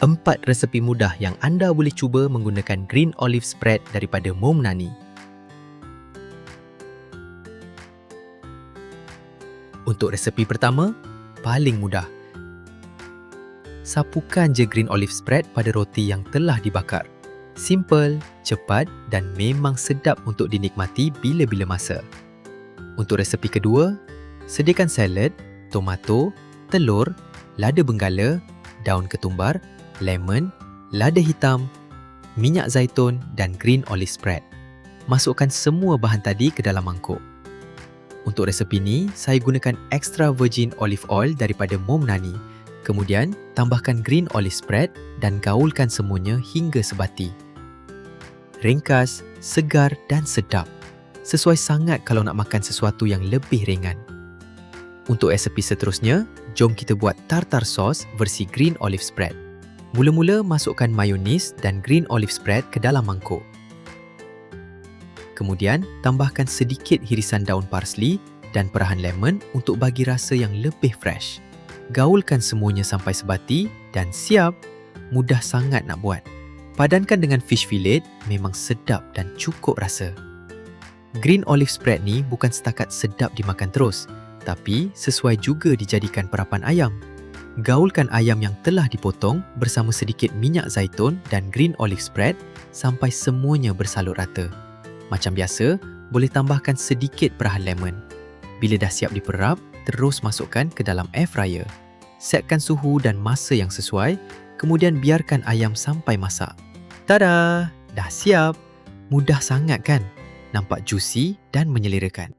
4 resepi mudah yang anda boleh cuba menggunakan green olive spread daripada Mom Nani. Untuk resepi pertama, paling mudah. Sapukan je green olive spread pada roti yang telah dibakar. Simple, cepat dan memang sedap untuk dinikmati bila-bila masa. Untuk resepi kedua, sediakan salad, tomato, telur, lada benggala, daun ketumbar, lemon, lada hitam, minyak zaitun dan green olive spread. Masukkan semua bahan tadi ke dalam mangkuk. Untuk resepi ni, saya gunakan extra virgin olive oil daripada Mom Nani. Kemudian, tambahkan green olive spread dan gaulkan semuanya hingga sebati. Ringkas, segar dan sedap. Sesuai sangat kalau nak makan sesuatu yang lebih ringan. Untuk resepi seterusnya, jom kita buat tartar sauce versi green olive spread. Mula-mula masukkan mayonis dan green olive spread ke dalam mangkuk. Kemudian, tambahkan sedikit hirisan daun parsley dan perahan lemon untuk bagi rasa yang lebih fresh. Gaulkan semuanya sampai sebati dan siap. Mudah sangat nak buat. Padankan dengan fish fillet, memang sedap dan cukup rasa. Green olive spread ni bukan setakat sedap dimakan terus, tapi sesuai juga dijadikan perapan ayam. Gaulkan ayam yang telah dipotong bersama sedikit minyak zaitun dan green olive spread sampai semuanya bersalut rata. Macam biasa, boleh tambahkan sedikit perahan lemon. Bila dah siap diperap, terus masukkan ke dalam air fryer. Setkan suhu dan masa yang sesuai, kemudian biarkan ayam sampai masak. Tada! Dah siap! Mudah sangat kan? Nampak juicy dan menyelerakan.